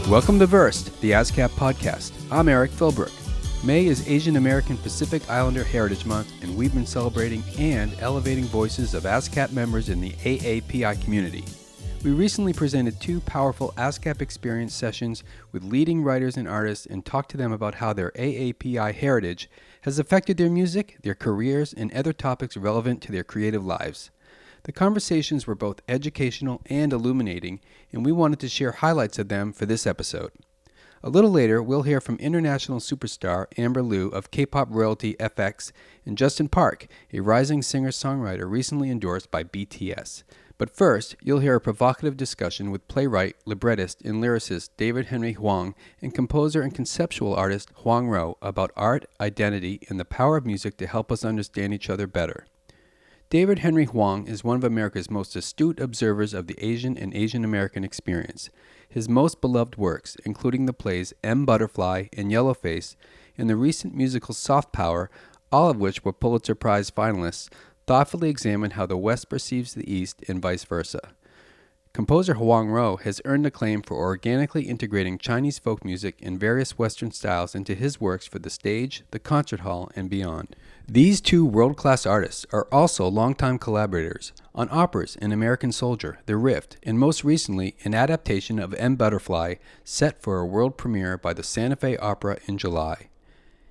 Welcome to VERSED, the ASCAP podcast. I'm Eric Philbrook. May is Asian American Pacific Islander Heritage Month, and we've been celebrating and elevating voices of ASCAP members in the AAPI community. We recently presented two powerful ASCAP Experience sessions with leading writers and artists and talked to them about how their AAPI heritage has affected their music, their careers, and other topics relevant to their creative lives. The conversations were both educational and illuminating, and we wanted to share highlights of them for this episode. A little later, we'll hear from international superstar Amber Liu of K-pop royalty FX and Justin Park, a rising singer-songwriter recently endorsed by BTS. But first, you'll hear a provocative discussion with playwright, librettist, and lyricist David Henry Hwang and composer and conceptual artist Huang about art, identity, and the power of music to help us understand each other better. David Henry Hwang is one of America's most astute observers of the Asian and Asian American experience. His most beloved works, including the plays M. Butterfly and Yellowface, and the recent musical Soft Power, all of which were Pulitzer Prize finalists, thoughtfully examine how the West perceives the East and vice versa. Composer Huang has earned acclaim for organically integrating Chinese folk music and various Western styles into his works for the stage, the concert hall, and beyond. These two world-class artists are also longtime collaborators on operas in American Soldier, The Rift, and most recently an adaptation of M. Butterfly set for a world premiere by the Santa Fe Opera in July.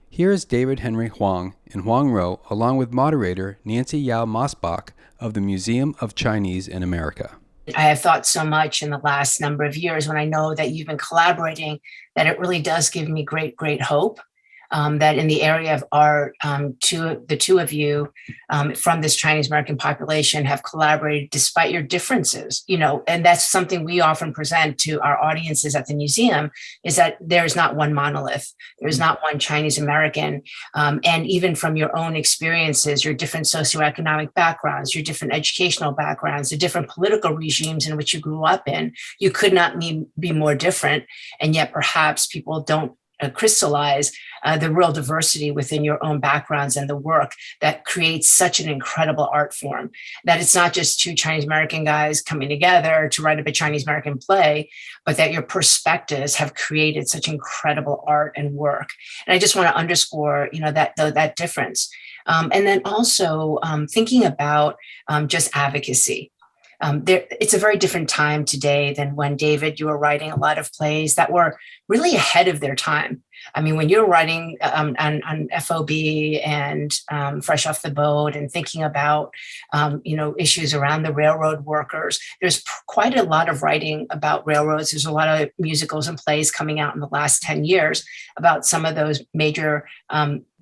Here is David Henry Hwang and Huang along with moderator Nancy Yao Mosbach of the Museum of Chinese in America. I have thought so much in the last number of years when I know that you've been collaborating that it really does give me great hope that in the area of art, the two of you from this Chinese American population have collaborated despite your differences, and that's something we often present to our audiences at the museum is that there's not one monolith. There's not one Chinese American. And even from your own experiences, your different socioeconomic backgrounds, your different educational backgrounds, the different political regimes in which you grew up in, you could not be more different. And yet perhaps people don't crystallize the real diversity within your own backgrounds and the work that creates such an incredible art form, that it's not just two Chinese American guys coming together to write up a Chinese American play, but that your perspectives have created such incredible art and work. And I just want to underscore, that difference. And then also thinking about just advocacy. It's a very different time today than when, David, you were writing a lot of plays that were really ahead of their time. I mean, when you're writing on FOB and Fresh Off the Boat and thinking about, issues around the railroad workers, there's quite a lot of writing about railroads. There's a lot of musicals and plays coming out in the last 10 years about some of those major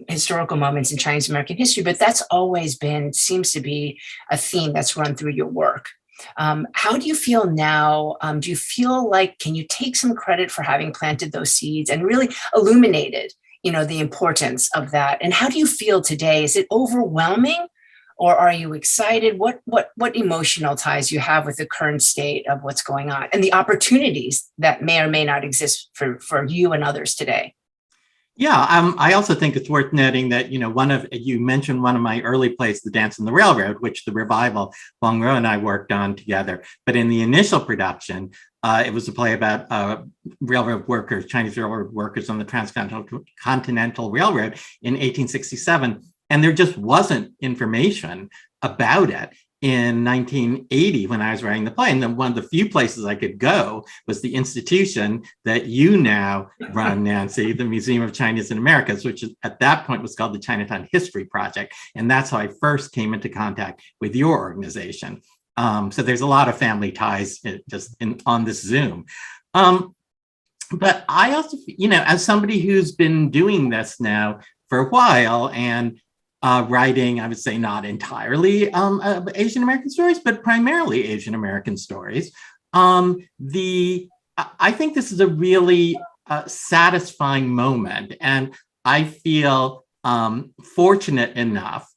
historical moments in Chinese American history. But that's always seems to be a theme that's run through your work. How do you feel now? Do you feel like, can you take some credit for having planted those seeds and really illuminated, the importance of that? And how do you feel today? Is it overwhelming or are you excited? What emotional ties you have with the current state of what's going on and the opportunities that may or may not exist for you and others today? Yeah, I also think it's worth noting that, you mentioned one of my early plays, The Dance on the Railroad, which the revival Wang and I worked on together. But in the initial production, it was a play about railroad workers, Chinese railroad workers on the Transcontinental Railroad in 1867. And there just wasn't information about it in 1980 when I was writing the play. And then one of the few places I could go was the institution that you now run, Nancy, the Museum of Chinese in Americas, which at that point was called the Chinatown History Project. And that's how I first came into contact with your organization. So there's a lot of family ties on this Zoom. But I also, as somebody who's been doing this now for a while and writing, I would say not entirely Asian American stories, but primarily Asian American stories. I think this is a really satisfying moment, and I feel fortunate enough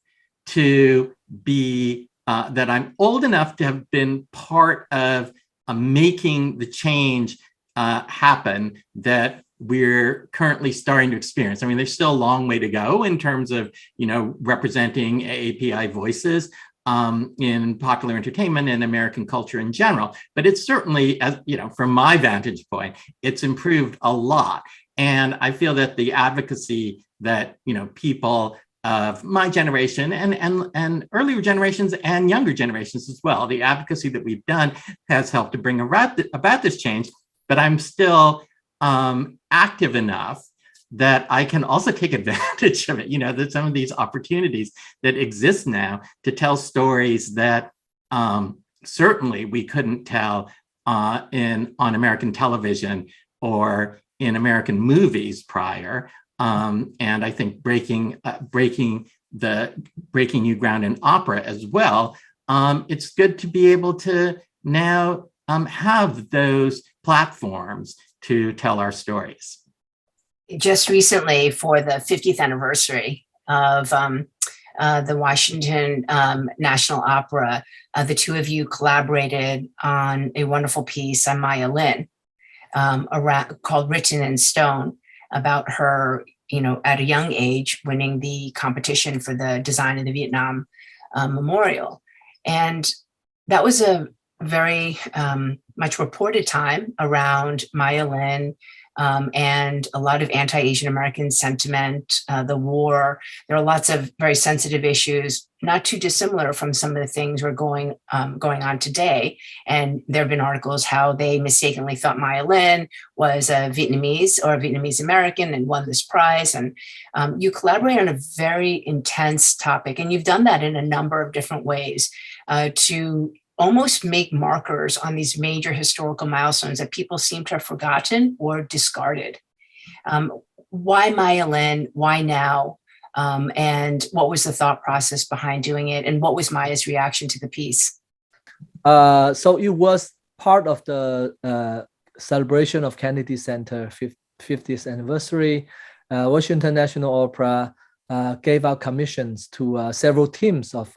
to be that I'm old enough to have been part of making the change happen that we're currently starting to experience. I mean, there's still a long way to go in terms of, representing AAPI voices. in popular entertainment and American culture in general. But it's certainly, as you know, from my vantage point, it's improved a lot. And I feel that the advocacy that, you know, people of my generation and earlier generations and younger generations as well, the advocacy that we've done has helped to bring about this change. But I'm still active enough that I can also take advantage of it. You know, that some of these opportunities that exist now to tell stories that certainly we couldn't tell on American television or in American movies prior. And I think breaking new ground in opera as well. It's good to be able to now have those platforms to tell our stories. Just recently, for the 50th anniversary of the Washington National Opera, the two of you collaborated on a wonderful piece on Maya Lin called Written in Stone, about her, you know, at a young age, winning the competition for the design of the Vietnam Memorial. And that was a very much reported time around Maya Lin, and a lot of anti-Asian American sentiment, the war. There are lots of very sensitive issues, not too dissimilar from some of the things we're going on today. And there have been articles how they mistakenly thought Maya Lin was a Vietnamese or a Vietnamese American and won this prize. And you collaborate on a very intense topic, and you've done that in a number of different ways to almost make markers on these major historical milestones that people seem to have forgotten or discarded. Why Maya Lin? Why now? And what was the thought process behind doing it? And what was Maya's reaction to the piece? So it was part of the celebration of Kennedy Center 50th anniversary. Washington National Opera gave out commissions to several teams of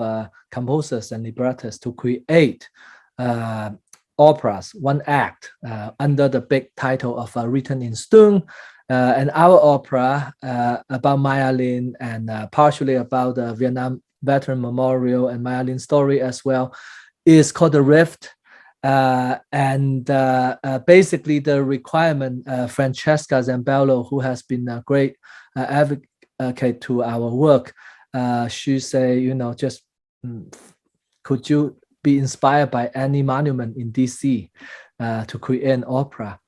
composers and librettists to create operas, one act, under the big title of Written in Stone. And our opera about Maya Lin and partially about the Vietnam Veteran Memorial and Maya Lin story as well is called The Rift. And basically the requirement, Francesca Zambello, who has been a great advocate to our work, she say, you know, just could you be inspired by any monument in DC to create an opera?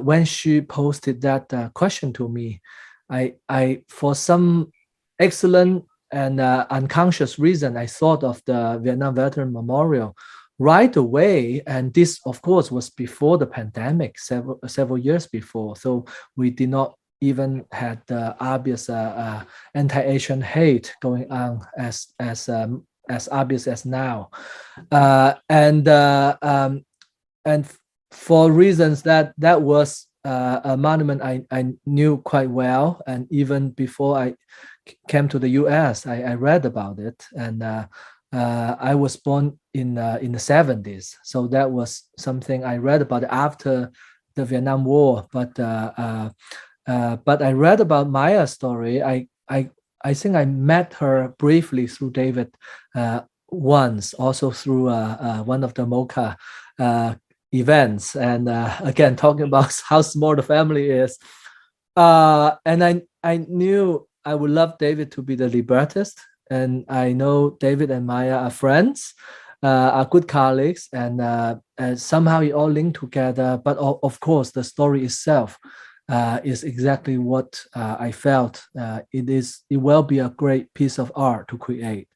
When she posted that question to me, I for some excellent and unconscious reason, I thought of the Vietnam Veteran Memorial right away. And this, of course, was before the pandemic, several years before. So we did not even had the obvious anti-Asian hate going on as obvious as now, and for reasons that was a monument I knew quite well, and even before I came to the U.S., I read about it, and I was born in the 70s, so that was something I read about after the Vietnam War, but I read about Maya's story. I think I met her briefly through David once, also through one of the MoCA events. And again, talking about how small the family is. And I knew I would love David to be the librettist. And I know David and Maya are friends, are good colleagues, and somehow it all linked together. But of course, the story itself is exactly what I felt. It will be a great piece of art to create,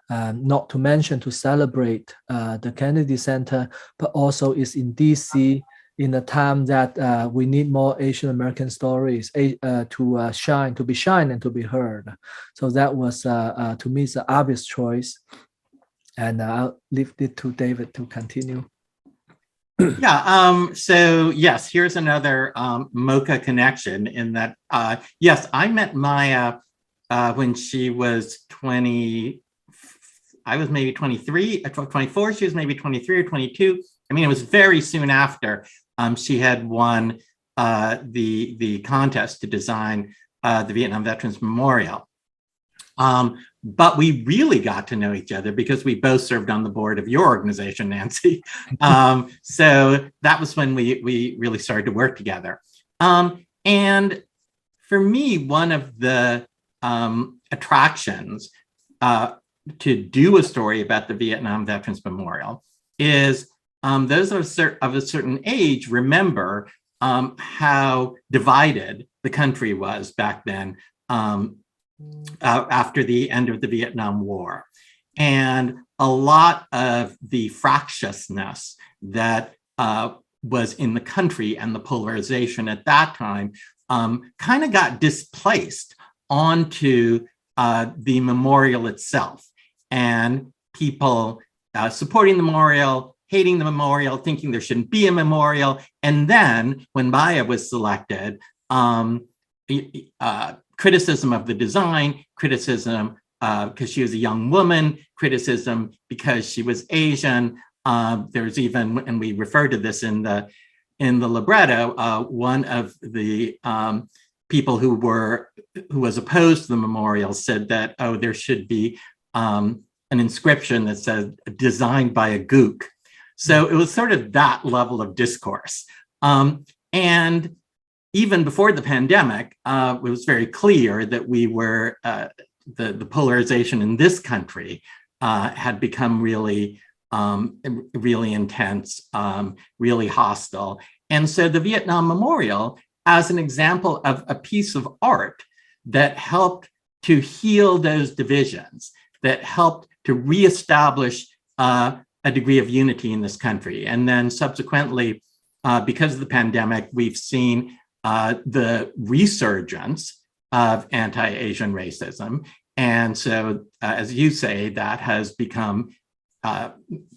not to mention to celebrate the Kennedy Center, but also is in DC in a time that we need more Asian American stories to shine, to be shined and to be heard. So that was, to me, it's an obvious choice. And I'll leave it to David to continue. Yeah. So yes, here's another MoCA connection in that, yes, I met Maya when she was 20. I was maybe 23, 24. She was maybe 23 or 22. I mean, it was very soon after she had won the contest to design the Vietnam Veterans Memorial. But we really got to know each other because we both served on the board of your organization, Nancy. So that was when we really started to work together. And for me, one of the attractions to do a story about the Vietnam Veterans Memorial is those of a certain age remember how divided the country was back then after the end of the Vietnam War. And a lot of the fractiousness that was in the country and the polarization at that time kind of got displaced onto the memorial itself. And people supporting the memorial, hating the memorial, thinking there shouldn't be a memorial. And then when Maya was selected, criticism of the design, criticism because she was a young woman, criticism because she was Asian. There's even, and we refer to this in the libretto, one of the people who was opposed to the memorial said that, oh, there should be an inscription that said designed by a gook. So it was sort of that level of discourse. And even before the pandemic, it was very clear that we were, the polarization in this country had become really, really intense, really hostile. And so the Vietnam Memorial, as an example of a piece of art that helped to heal those divisions, that helped to reestablish a degree of unity in this country. And then subsequently, because of the pandemic, we've seen the resurgence of anti-Asian racism. And so, as you say, that has become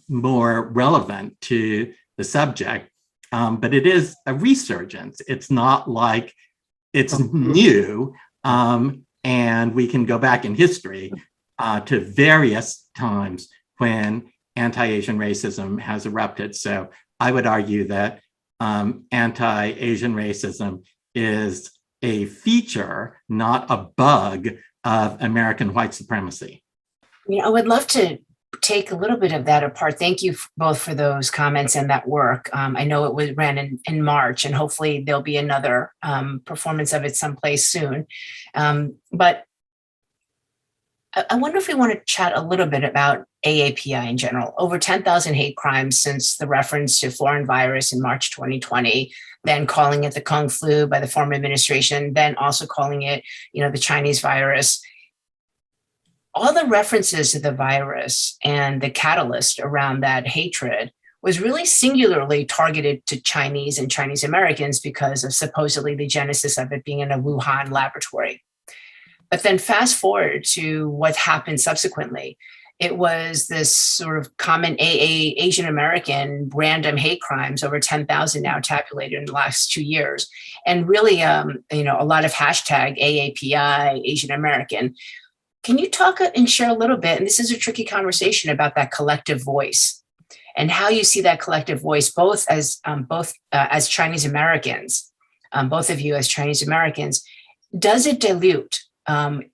more relevant to the subject. But it is a resurgence. It's not like it's new. And we can go back in history to various times when anti-Asian racism has erupted. So I would argue that anti-Asian racism is a feature, not a bug of American white supremacy. I would love to take a little bit of that apart. Thank you both for those comments and that work. I know it ran in March, and hopefully there'll be another performance of it someplace soon. But I wonder if we want to chat a little bit about AAPI in general. Over 10,000 hate crimes since the reference to foreign virus in March 2020, then calling it the Kung flu by the former administration, then also calling it, the Chinese virus. All the references to the virus and the catalyst around that hatred was really singularly targeted to Chinese and Chinese Americans because of supposedly the genesis of it being in a Wuhan laboratory. But then fast forward to what happened subsequently. It was this sort of common Asian American random hate crimes, over 10,000 now tabulated in the last 2 years. And really, a lot of hashtag AAPI, Asian American. Can you talk and share a little bit, and this is a tricky conversation, about that collective voice and how you see that collective voice, both as Chinese Americans, both of you as Chinese Americans. Does it dilute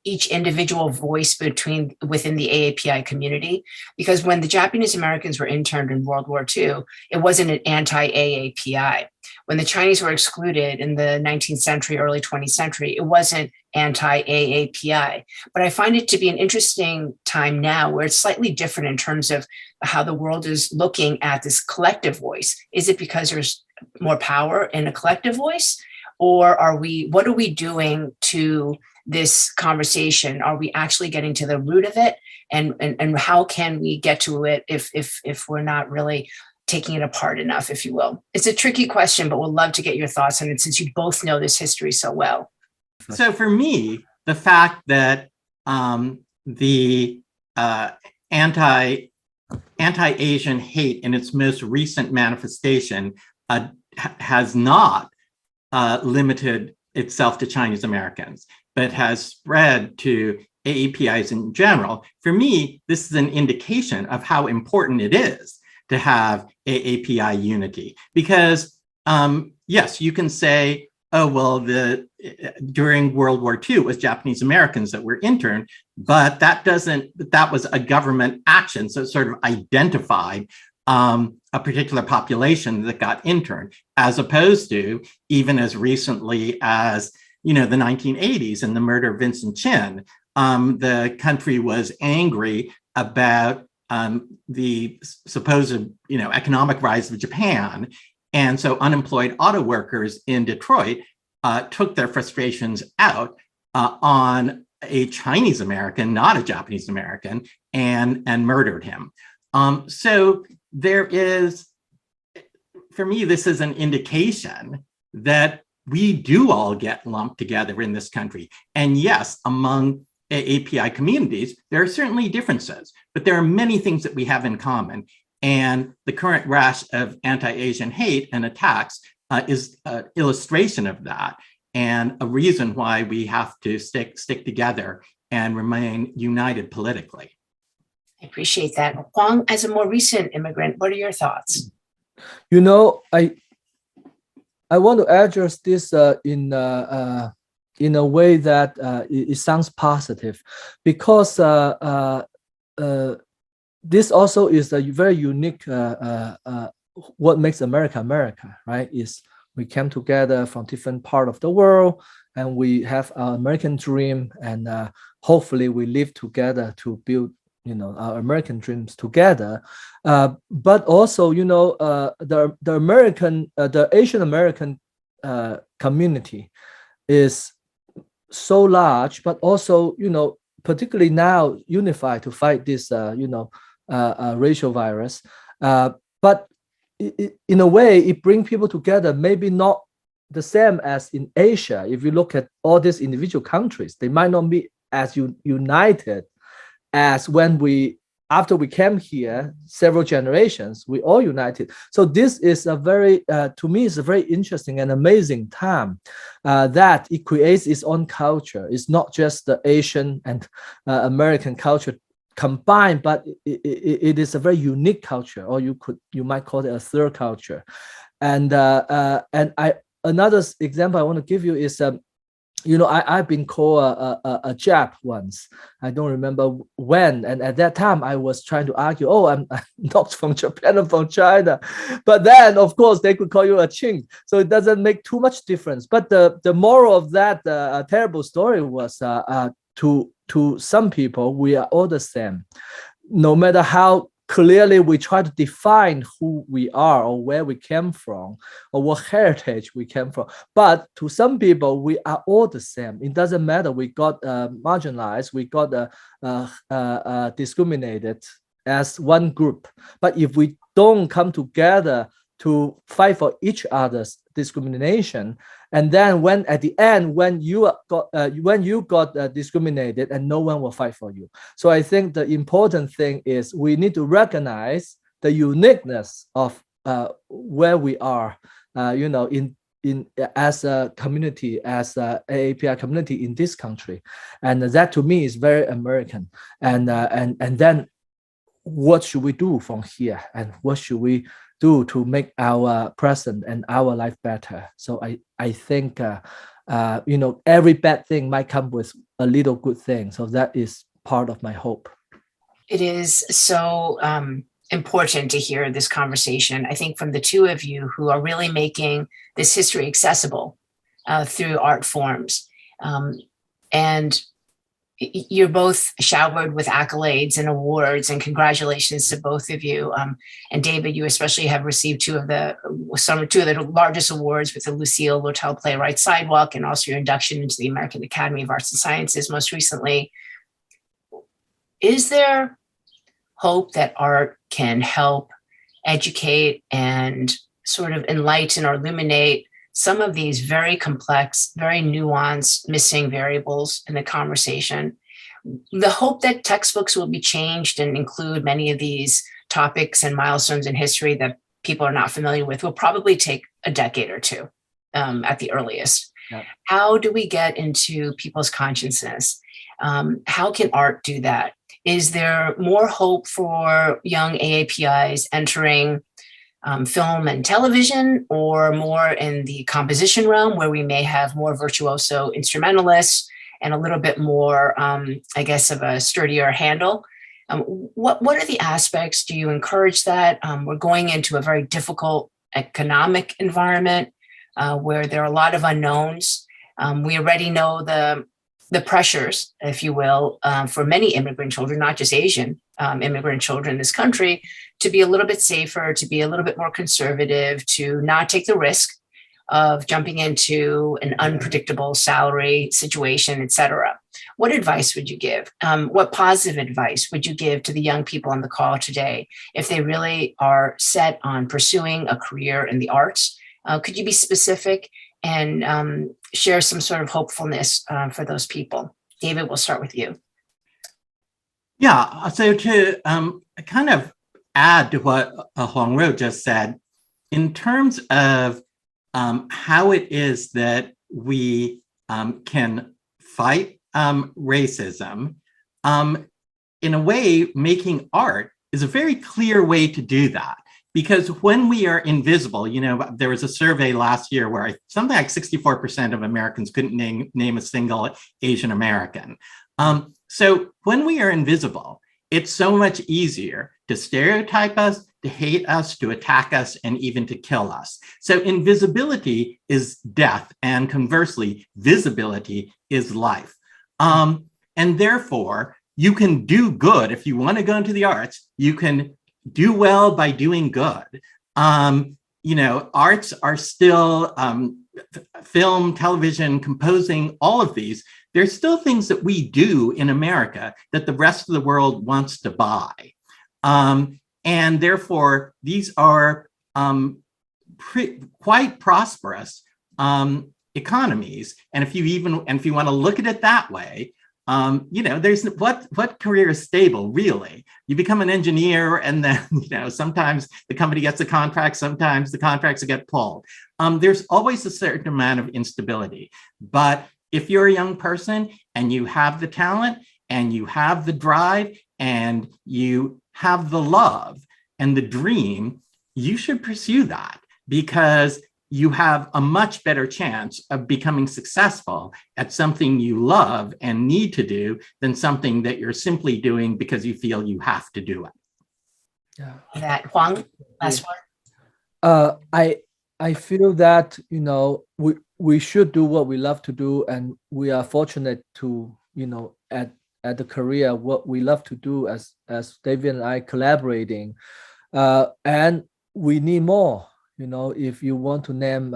each individual voice within the AAPI community? Because when the Japanese Americans were interned in World War II, it wasn't an anti-AAPI. When the Chinese were excluded in the 19th century, early 20th century, it wasn't anti-AAPI. But I find it to be an interesting time now where it's slightly different in terms of how the world is looking at this collective voice. Is it because there's more power in a collective voice? Or what are we doing to this conversation? Are we actually getting to the root of it? And how can we get to it if we're not really taking it apart enough, if you will? It's a tricky question, but we'll love to get your thoughts on it since you both know this history so well. So for me, the fact that the anti-Asian hate in its most recent manifestation has not limited itself to Chinese Americans, but has spread to AAPIs in general. For me, this is an indication of how important it is to have AAPI unity. Because yes, you can say, oh, well, during World War II, it was Japanese Americans that were interned, but that was a government action. So it sort of identified a particular population that got interned, as opposed to even as recently as, the 1980s and the murder of Vincent Chin. The country was angry about the supposed, economic rise of Japan. And so unemployed auto workers in Detroit took their frustrations out on a Chinese American, not a Japanese American, and murdered him. So there is, for me, this is an indication that we do all get lumped together in this country. And yes, among AAPI communities, there are certainly differences, but there are many things that we have in common. And the current rash of anti-Asian hate and attacks is an illustration of that, and a reason why we have to stick together and remain united politically. I appreciate that. Huang, as a more recent immigrant, what are your thoughts? I want to address this in a way that it sounds positive, because this also is a very unique what makes America America, right? Is we came together from different parts of the world, and we have our American dream, and hopefully we live together to build, our American dreams together. But also, the Asian American community is so large, but also, particularly now unified to fight this, racial virus. But in a way, it brings people together, maybe not the same as in Asia. If you look at all these individual countries, they might not be as united as after we came here, several generations, we all united. So this is to me, it's a very interesting and amazing time that it creates its own culture. It's not just the Asian and American culture combined, but it is a very unique culture, or you might call it a third culture. And another example I want to give you is, I've been called a Jap once. I don't remember when. And at that time, I was trying to argue, I'm not from Japan, I'm from China. But then, of course, they could call you a Ching. So it doesn't make too much difference. But the moral of that terrible story was to some people, we are all the same. No matter how clearly we try to define who we are or where we came from or what heritage we came from. But to some people, we are all the same. It doesn't matter. We got marginalized, we got discriminated as one group. But if we don't come together to fight for each other's discrimination, and then at the end, when you got discriminated, and no one will fight for you. So I think the important thing is we need to recognize the uniqueness of where we are, in as a community, as a AAPI community in this country, and that to me is very American. And then what should we do from here, and what should we do to make our present and our life better? So I think every bad thing might come with a little good thing. So that is part of my hope. It is so important to hear this conversation, I think, from the two of you who are really making this history accessible through art forms. And you're both showered with accolades and awards, and congratulations to both of you. And David, you especially have received two of the largest awards with the Lucille Lortel Playwright Sidewalk, and also your induction into the American Academy of Arts and Sciences most recently. Is there hope that art can help educate and sort of enlighten or illuminate some of these very complex, very nuanced, missing variables in the conversation? The hope that textbooks will be changed and include many of these topics and milestones in history that people are not familiar with will probably take a decade or two at the earliest. Yeah. How do we get into people's consciousness? How can art do that? Is there more hope for young AAPIs entering film and television, or more in the composition realm where we may have more virtuoso instrumentalists and a little bit more, I guess, of a sturdier handle? What are the aspects? Do you encourage that? We're going into a very difficult economic environment where there are a lot of unknowns. We already know the pressures, if you will, for many immigrant children, not just Asian immigrant children in this country, to be a little bit safer, to be a little bit more conservative, to not take the risk of jumping into an unpredictable salary situation, et cetera. What advice would you give? What positive advice would you give to the young people on the call today if they really are set on pursuing a career in the arts? Could you be specific and share some sort of hopefulness for those people? David, we'll start with you. Yeah, so to kind of add to what Huang just said, in terms of how it is that we can fight racism, in a way, making art is a very clear way to do that. Because when we are invisible, there was a survey last year where something like 64% of Americans couldn't name a single Asian American. So when we are invisible, it's so much easier to stereotype us, to hate us, to attack us, and even to kill us. So invisibility is death, and conversely, visibility is life. And therefore, you can do good. If you want to go into the arts, you can do well by doing good. Arts are still film, television, composing, all of these. There's still things that we do in America that the rest of the world wants to buy. And therefore, these are quite prosperous economies. And if you want to look at it that way, there's what career is stable, really? You become an engineer, and then, sometimes the company gets a contract, sometimes the contracts get pulled. There's always a certain amount of instability. But if you're a young person and you have the talent and you have the drive and you have the love and the dream, you should pursue that, because you have a much better chance of becoming successful at something you love and need to do than something that you're simply doing because you feel you have to do it. Yeah. That Huang, last word. I feel that we should do what we love to do, and we are fortunate to at the career what we love to do as David and I collaborating, and we need more. If you want to name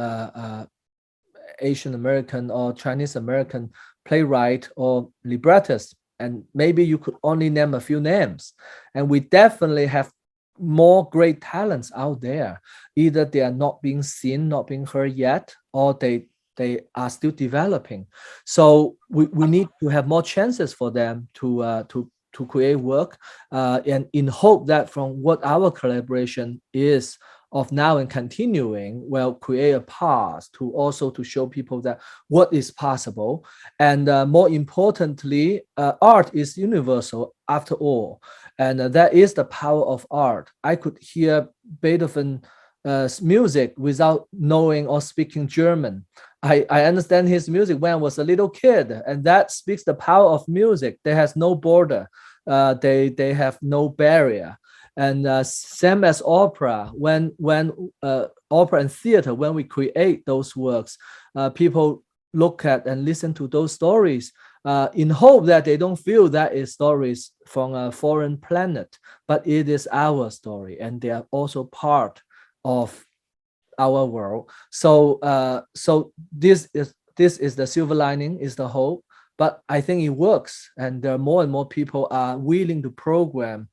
Asian American or Chinese American playwright or librettist, and maybe you could only name a few names, and we definitely have more great talents out there. Either they are not being seen, not being heard yet, or they are still developing. So we need to have more chances for them to create work, and in hope that from what our collaboration is of now and continuing will create a path to also to show people that what is possible. And more importantly, art is universal after all. And that is the power of art. I could hear Beethoven's music without knowing or speaking German. I understand his music when I was a little kid, and that speaks the power of music. There has no border. They have no barrier. And same as opera, when opera and theater, when we create those works, people look at and listen to those stories in hope that they don't feel that is stories from a foreign planet, but it is our story, and they are also part of our world. So this is the silver lining, is the hope. But I think it works, and there are more and more people are willing to program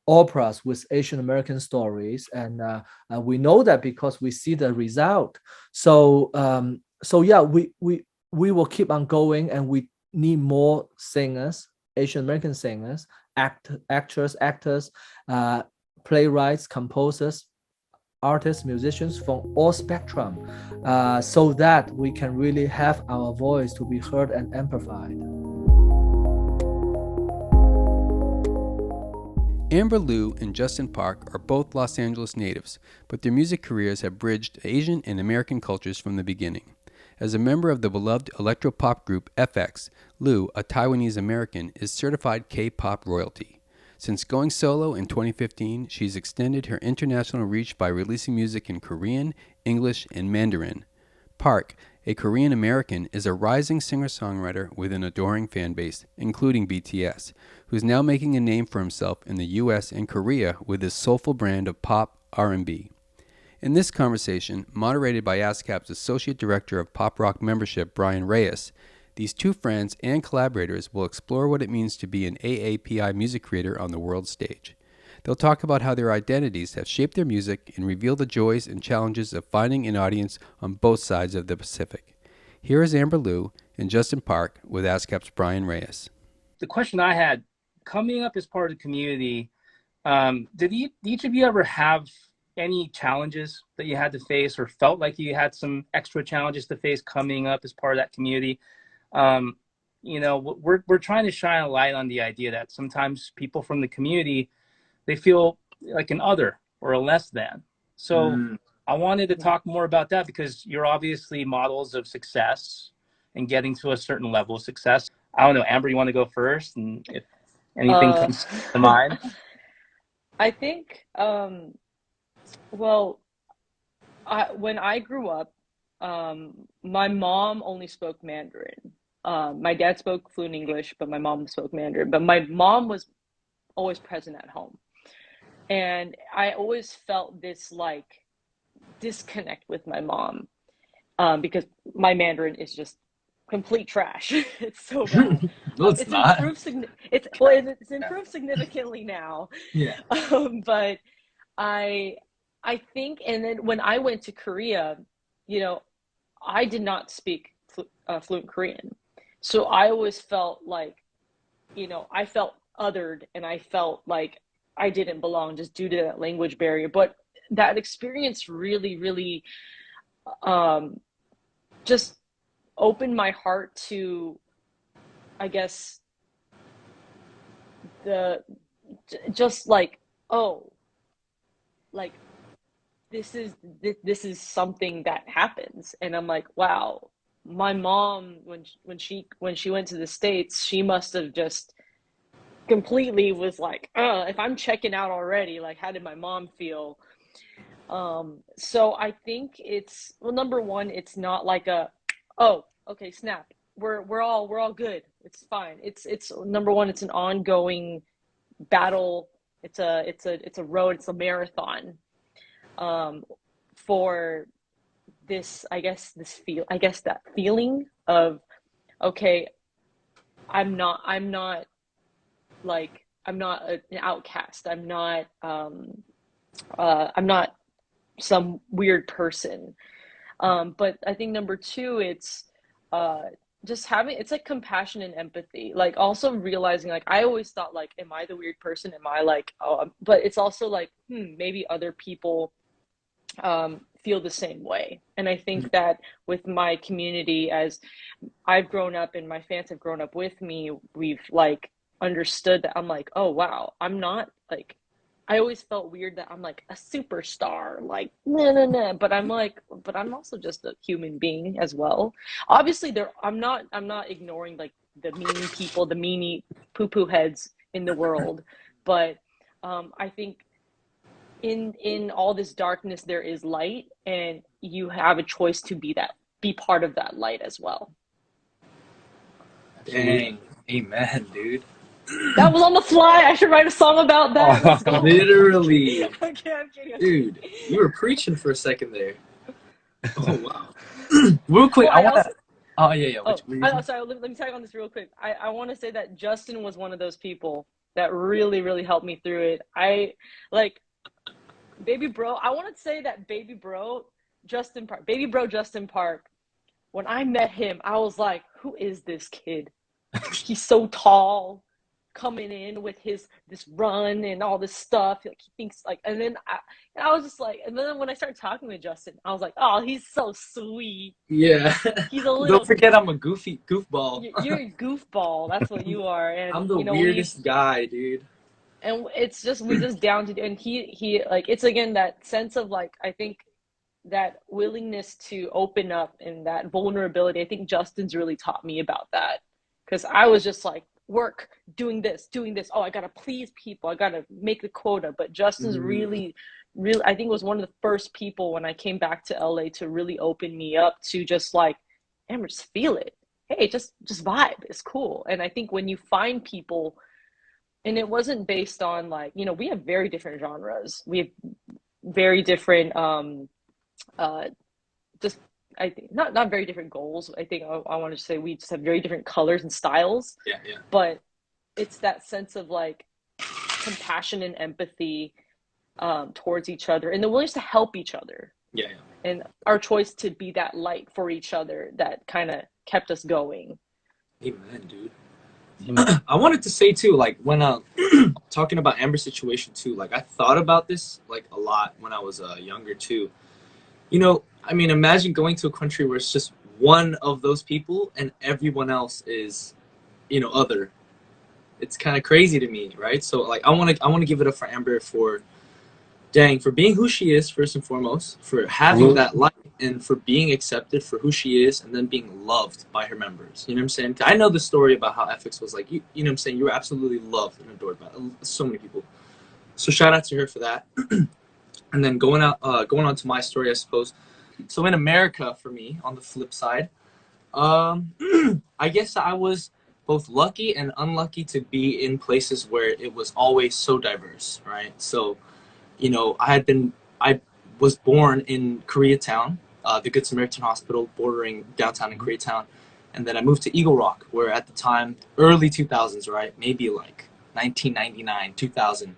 operas with Asian American stories, and we know that because we see the result. So yeah, we will keep on going, and we need more singers, Asian American singers, actors, playwrights, composers, artists, musicians from all spectrum, so that we can really have our voice to be heard and amplified. Amber Liu and Justin Park are both Los Angeles natives, but their music careers have bridged Asian and American cultures from the beginning. As a member of the beloved electropop group FX, Liu, a Taiwanese American, is certified K-pop royalty. Since going solo in 2015, she's extended her international reach by releasing music in Korean, English, and Mandarin. Park, a Korean American, is a rising singer-songwriter with an adoring fan base, including BTS, who's now making a name for himself in the US and Korea with his soulful brand of pop R&B. In this conversation, moderated by ASCAP's Associate Director of Pop Rock Membership, Brian Reyes, these two friends and collaborators will explore what it means to be an AAPI music creator on the world stage. They'll talk about how their identities have shaped their music and reveal the joys and challenges of finding an audience on both sides of the Pacific. Here is Amber Liu and Justin Park with ASCAP's Brian Reyes. The question I had, coming up as part of the community, did each of you ever have any challenges that you had to face or felt like you had some extra challenges to face coming up as part of that community? We're trying to shine a light on the idea that sometimes people from the community, they feel like an other or a less than. So I wanted to talk more about that because you're obviously models of success and getting to a certain level of success. I don't know, Amber, you want to go first? And if anything comes to mind? I think, when I grew up, my mom only spoke Mandarin. My dad spoke fluent English, but my mom spoke Mandarin. But my mom was always present at home. And I always felt this like disconnect with my mom because my Mandarin is just complete trash. It's so bad. No, it's not. It's improved significantly now. Yeah. But I think, and then when I went to Korea, I did not speak fluent Korean. So I always felt like, I felt othered and I felt like I didn't belong just due to that language barrier. But that experience really, really just opened my heart to, I guess, this is something that happens. And I'm like, wow, my mom, when she went to the States, she must have just completely was like, if I'm checking out already, like, how did my mom feel? So I think it's, well, number one, it's not like okay, snap, we're all good, it's fine. It's number one, it's an ongoing battle. It's a road, it's a marathon for this, that feeling of, okay, I'm not an outcast. I'm not some weird person. But I think number two, it's just it's like compassion and empathy. Like also realizing, like, I always thought, like, am I the weird person? Am I like, but it's also like, maybe other people feel the same way. And I think that with my community, as I've grown up and my fans have grown up with me, we've like understood that I'm like, oh wow, I'm not like, I always felt weird that I'm like a superstar, like no, but I'm also just a human being as well. Obviously I'm not ignoring like the mean people, the meanie poo-poo heads in the world, but I think in all this darkness there is light, and you have a choice to be part of that light as well. Dang, amen, dude. That was on the fly. I should write a song about that. Literally. Okay, I'm kidding. Dude, you were preaching for a second there. Oh, wow. Real quick, Well, I want to... Oh, yeah. Sorry, let me tag on this real quick. I want to say that Justin was one of those people that really, really helped me through it. Baby bro, I want to say that baby bro, Justin Park, when I met him, I was like, who is this kid? He's so tall, coming in with this run and all this stuff. Like, he thinks like, and then I was just like, and then when I started talking with Justin, I was like, oh, he's so sweet. Yeah. He's a little. Don't forget, I'm a goofball. You're a goofball. That's what you are. And I'm the weirdest guy, dude. and it's just we just down to, and he like, it's again that sense of like, I think that willingness to open up and that vulnerability. I think Justin's really taught me about that, because I was just like, work, doing this. Oh, I gotta please people, I gotta make the quota. But Justin's really, I think was one of the first people when I came back to LA to really open me up to just like, Amber, just feel it. Hey, just vibe. It's cool. And I think when you find people, and it wasn't based on like, you know, we have very different genres. We have very different just, I think not very different goals. I think I want to say we just have very different colors and styles. Yeah. But it's that sense of like compassion and empathy towards each other, and the willingness to help each other. Yeah. And our choice to be that light for each other that kind of kept us going. Amen, dude. I wanted to say too, like when talking about Amber's situation too, like I thought about this like a lot when I was younger too. You know, I mean, imagine going to a country where it's just one of those people and everyone else is, you know, other. It's kind of crazy to me, right? So like I want to give it up for Amber for being who she is first and foremost, for having that light, and for being accepted for who she is, and then being loved by her members. You know what I'm saying? I know the story about how FX was like, you know what I'm saying? You were absolutely loved and adored by so many people. So shout out to her for that. And then going on to my story, I suppose. So in America, for me, on the flip side, I guess I was both lucky and unlucky to be in places where it was always so diverse, right? So, you know, I was born in Koreatown, the Good Samaritan Hospital bordering downtown in Koreatown. And then I moved to Eagle Rock, where at the time, early 2000s, right? Maybe like 1999, 2000.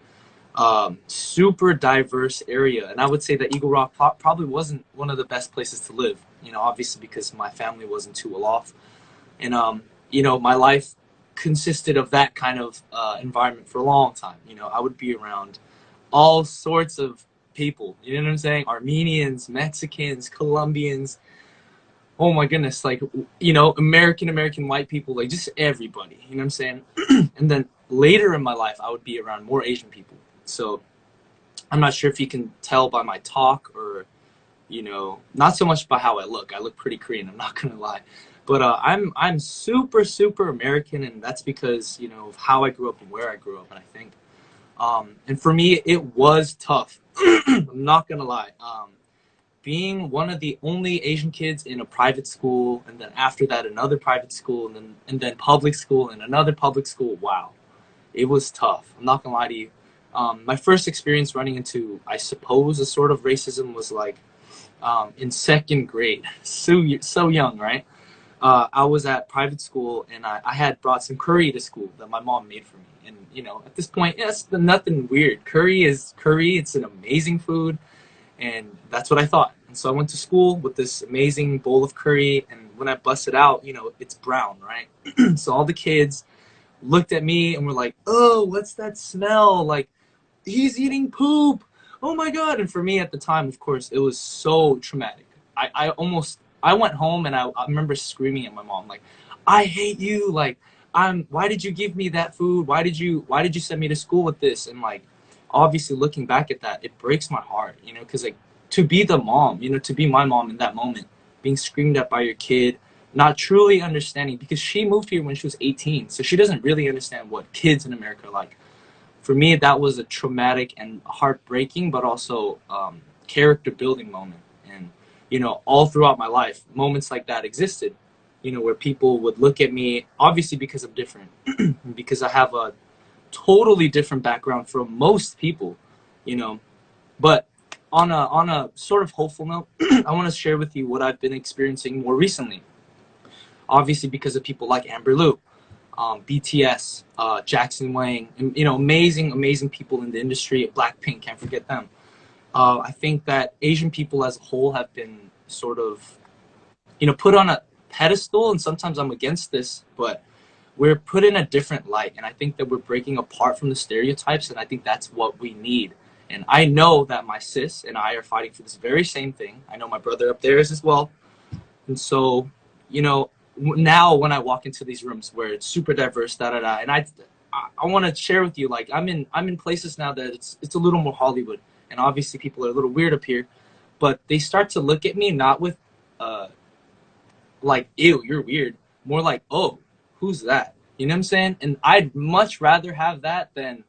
Super diverse area. And I would say that Eagle Rock probably wasn't one of the best places to live, you know, obviously because my family wasn't too well off. And, you know, my life consisted of that kind of environment for a long time. You know, I would be around all sorts of people, you know what I'm saying? Armenians, Mexicans, Colombians. Oh my goodness, like, you know, American white people, like just everybody, you know what I'm saying? And then later in my life, I would be around more Asian people. So I'm not sure if you can tell by my talk or, you know, not so much by how I look. I look pretty Korean, I'm not going to lie. But I'm super, super American, and that's because, you know, of how I grew up and where I grew up, and I think. And for me, it was tough. I'm not going to lie. Being one of the only Asian kids in a private school, and then after that, another private school, and then public school, and another public school, wow. It was tough. I'm not going to lie to you. My first experience running into, I suppose, a sort of racism was like in second grade. So young, right? I was at private school, and I had brought some curry to school that my mom made for me. And, you know, at this point, it's nothing weird. Curry is curry. It's an amazing food. And that's what I thought. And so I went to school with this amazing bowl of curry. And when I busted out, you know, it's brown, right? So all the kids looked at me and were like, oh, what's that smell? Like, he's eating poop. Oh my God. And for me at the time, of course, it was so traumatic. I went home and I remember screaming at my mom, like, I hate you. Like, why did you give me that food? Why did you send me to school with this? And like, obviously looking back at that, it breaks my heart, you know, because like to be the mom, you know, to be my mom in that moment, being screamed at by your kid, not truly understanding, because she moved here when she was 18. So she doesn't really understand what kids in America are like. For me, that was a traumatic and heartbreaking, but also character building moment. And, you know, all throughout my life, moments like that existed, you know, where people would look at me, obviously because I'm different, because I have a totally different background from most people, you know. But on a sort of hopeful note, I want to share with you what I've been experiencing more recently. Obviously because of people like Amber Liu, BTS, Jackson Wang, and, you know, amazing people in the industry. Blackpink, can't forget them. I think that Asian people as a whole have been sort of, you know, put on a pedestal, and sometimes I'm against this, but we're put in a different light, and I think that we're breaking apart from the stereotypes, and I think that's what we need. And I know that my sis and I are fighting for this very same thing. I know my brother up there is as well. And so, you know, now when I walk into these rooms where it's super diverse, and I want to share with you, like, I'm in places now that it's a little more Hollywood, and obviously people are a little weird up here, but they start to look at me not with like, ew, you're weird, more like, oh, who's that? You know what I'm saying? And I'd much rather have that than,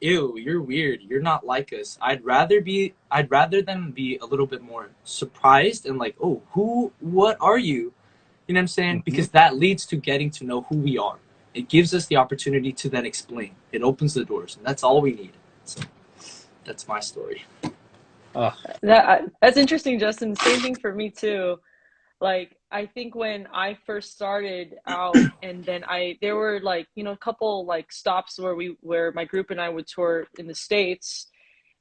ew, you're weird, you're not like us. I'd rather them be a little bit more surprised and like, oh, what are you? You know what I'm saying? Because that leads to getting to know who we are. It gives us the opportunity to then explain. It opens the doors, and that's all we need. So that's my story. That's interesting, Justin. Same thing for me too. Like, I think when I first started out, and then there were like, you know, a couple like stops where my group and I would tour in the States,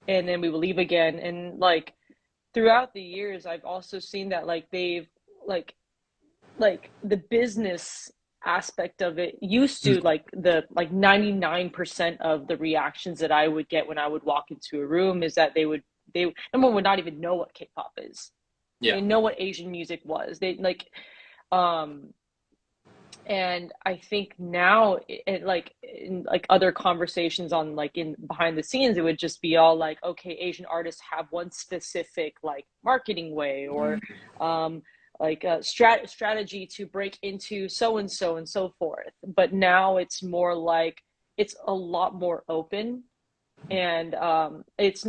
and then we would leave again. And like throughout the years, I've also seen that like they've like the business aspect of it used to like 99% of the reactions that I would get when I would walk into a room is that someone would not even know what K-pop is. Yeah. They know what Asian music was. They like, and I think now in other conversations on like in behind the scenes, it would just be all like, okay, Asian artists have one specific like marketing way or like a strategy to break into so and so forth. But now it's more like it's a lot more open, and it's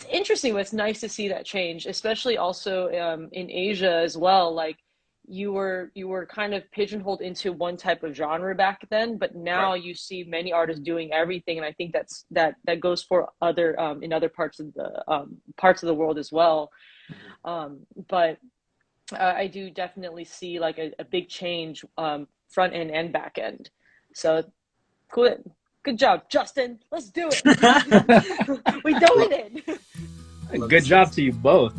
interesting, but it's nice to see that change, especially also in Asia as well. Like you were kind of pigeonholed into one type of genre back then, but now you see many artists doing everything, and I think that goes for other in other parts of the world as well. But I do definitely see like a big change front end and back end. So cool. Good job, Justin. Let's do it. We doing it. Good job to you both.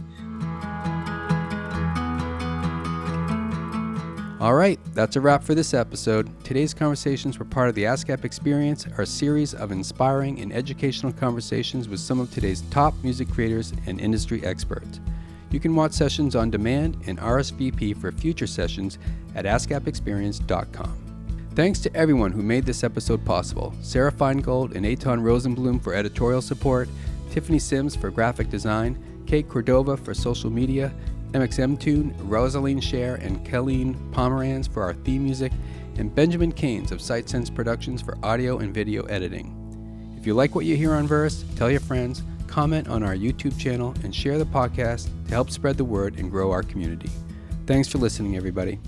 All right, that's a wrap for this episode. Today's conversations were part of the ASCAP Experience, our series of inspiring and educational conversations with some of today's top music creators and industry experts. You can watch sessions on demand and RSVP for future sessions at ascapexperience.com. Thanks to everyone who made this episode possible. Sarah Feingold and Eitan Rosenblum for editorial support, Tiffany Sims for graphic design, Kate Cordova for social media, MXM Tune, Rosaline Scher, and Colleen Pomeranz for our theme music, and Benjamin Keynes of SightSense Productions for audio and video editing. If you like what you hear on Verse, tell your friends, comment on our YouTube channel, and share the podcast to help spread the word and grow our community. Thanks for listening, everybody.